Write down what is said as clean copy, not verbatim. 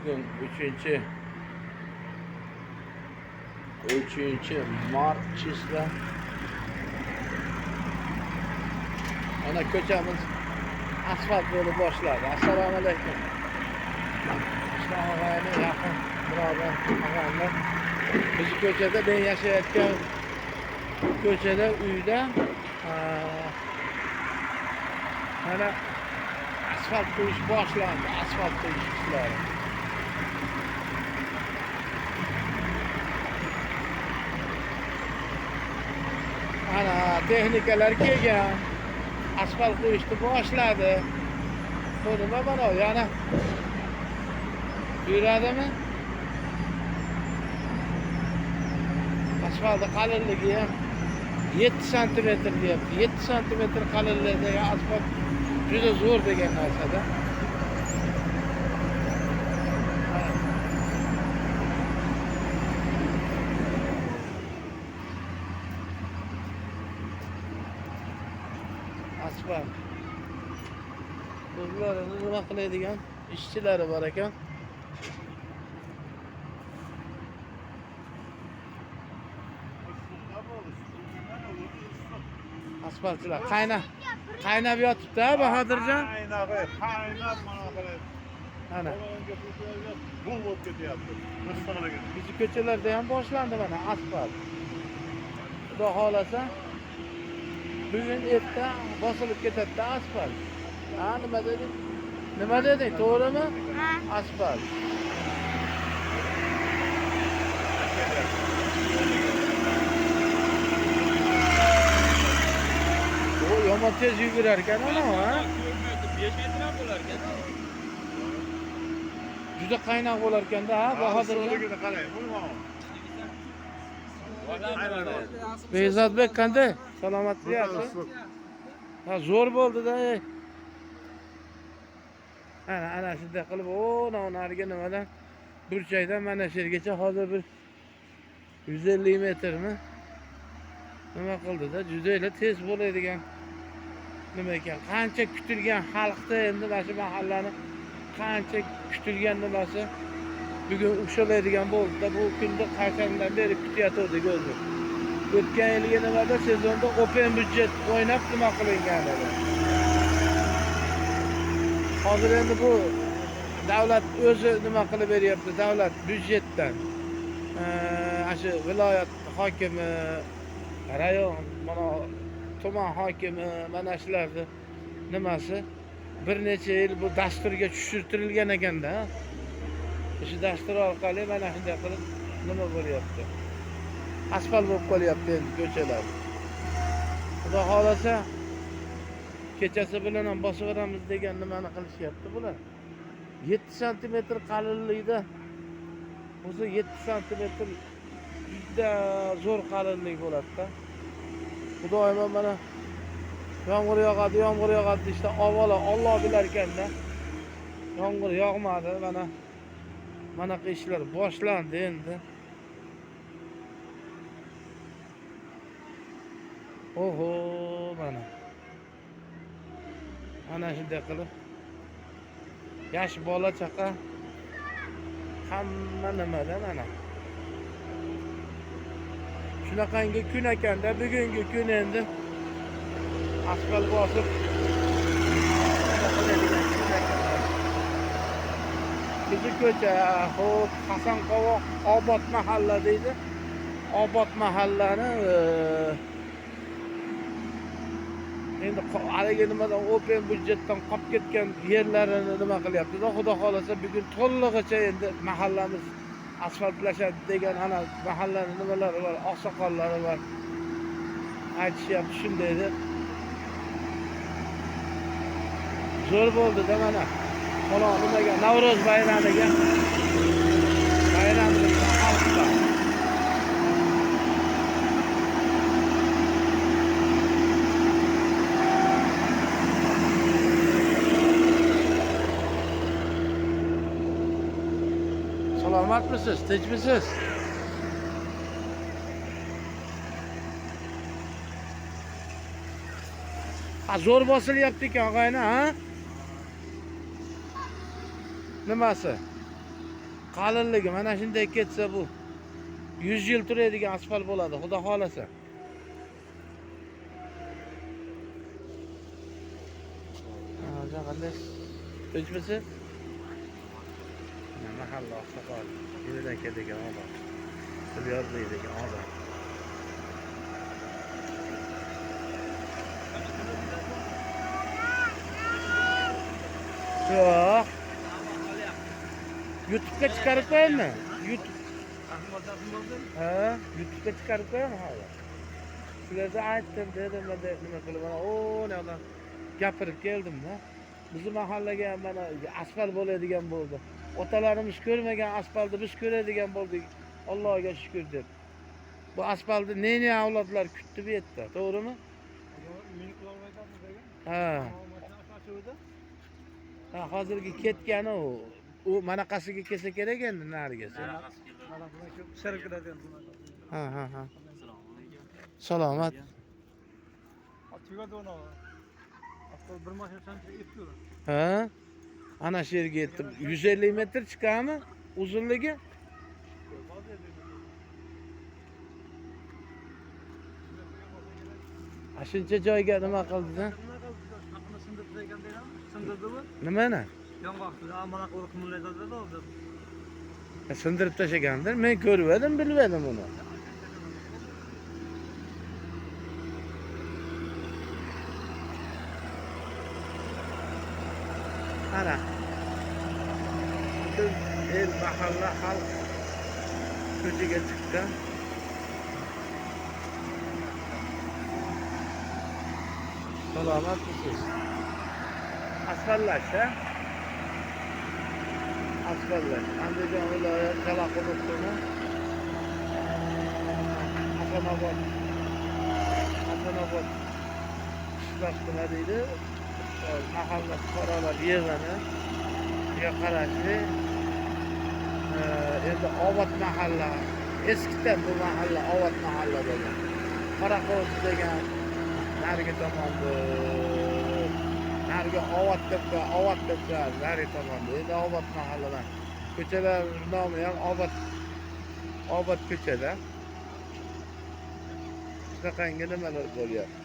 Bugün 3 Mart çisla. Ana ko'chamiz asfalt bo'lib boshladi. Assalomu alaykum. Islom og'ayni yaqin birodar og'aylar. Biz ko'chada, ben yashayotgan ko'chada uyda mana asfalt qo'yish boshlandi. Asfalt qo'yish ishlari. Ana texnikalar kelgan. Asfalt qo'yishni boshladi. Bu nima mana yana yuradimi? Asfaltning qalinligi ham 7 santimetr deyapti. 7 santimetr qalinligidagi asfalt juda zo'r degan narsada. Asfalt. Bizlarni nima qiladigan ishchilari bor ekan. Asfaltchilar qaynab yotibdi, Bahodirjon. Qaynab mana qarang. Ana. Bu bo'lib ketyapti. Biz ko'chalarda ham boshlandi mana asfalt. Xudo xolasa bugun erta bosilib ketadi asfalt. Ha, nima deding? Nima deding? To'g'rimi? Asfalt. O yomon tez yugurar ekan ana, ha? 5 metr ham bo'lar ekan. Juda qaynoq bo'lar ekanda, ha, Bahodirjon. Qarang, bu Behzodbek qanday? Salomatligisiz? Ha, zo'r bo'ldi-da. Ana shunday qilib, nariga nimadan burchakdan mana shu yergacha hozir bir 150 metrmi? Nima qildi-da? Juda tez bo'ladigan. Nima ekan? Qancha kutilgan xalqda endi mana shu mahallani qancha kutilgan nimasi bugun ushlaydigan bo'ldi-da. Bu kunni qachondan beri kutyotgandik o'zi. O'tgan yilgi nimada sezonda open budjet o'ynab nima qilingan edi. Hozir endi bu davlat o'zi nima qilib beryapti, davlat budjetdan. Shu viloyat hokimi, rayon, mana tuman hokimi, mana shularni nimasi bir necha yil bu dasturga tushirtirilgan ekanda. Shu dastur orqali mana shunday qilib nima bo'lyapti? Asfalt bo'lib qolyapti endi ko'chalar. Xudo xolasa kechasi bilan ham bosib beramiz degan nimani qilishyapti bular. 7 santimetr qalinlikda o'zi 7 santimetr juda zo'r qalinlik bo'ladi-da. Xudoyim mana yomg'ir yog'adi işte avvalo Alloh bilar ekanda. Yomg'ir yog'madi, mana ishlar boshlandi endi. Oho, ana shunday qilib yosh bola chaqa hamma nimada mana. Shunaqangi kun ekanda, bugungi kun endi asfalt bosib bizi ko'cha, xo'p, Hasanqovoq Obod mahalla deydi. Obod mahallani endi haligi nimadan open budjetdan qolib ketgan yerlarini nima qilyapti. Xudo xolasa bugun to'lig'icha endi mahallamiz asfaltlashadi degan ana mahallaning nimalari bor, oqsoqollari bor. Aytishyapti shunday deb. Zo'r bo'ldi-da mana. Mana nimaga Navro'z bayramiga. Bayramimizga xalqlar. Salomatmisiz? Tinchmisiz? Zo'r bosilyapti ekan og'ayni, ha? Nimasi? Qalinligi mana shunday ketsa bu 100 yil turadigan asfalt bo'ladi, xudo xolasa. Ha, qanday? Tinchmisiz? Mahalla oqsoqol. Yenidan keladigan odam. Tilyor deydigan odam. Yo'q. YouTube'ga chiqarib qo'yaymi? YouTube. Ha, YouTube'ga chiqarib qo'yaman hozir. Sizlarga aytdim, dedim, nima qilaman? O, nima gapirib keldim-da. Bizi mahallaga mana asfalt bo'ladigan bo'ldi. Otalarimiz ko'rmagan asfaltni biz ko'radigan bo'ldik. Allohga shukr deb. Bu asfaltni ne avlodlar kutdi bu yerda, to'g'rimi? Ha. Ha, hozirgi ketgani u. U manaqasiga kelsa kerak endi narigisi. Ha. Salomat. Ha? Ana shu yerga yetdim. 150 metr chiqami? Uzunligi? Shuncha joyga nima qildingiz? Nimani? Sindirib tashlagandir. Men ko'rmadim, bilmadim uni. Ana. Bütün el mahalla halk ko'chaga chiqqan. Salomatmisiz? Asfallash, ha? Asfallash. Andijon viloyat Qalaqulov tumani. Hasanobod qishloq nima deydi? Mahalla fuqarolar yig'ini ga qarashli endi Obod mahalla, eskidan bu mahalla Obod mahalla bo'lgan. Qoraqo'z degan narigi tomonda, narigi Obod debka narigi tomonda. Endi Obod mahalladan ko'chalar nomi ham Obod ko'chada. Shunaqangi nimalar bo'lyapti.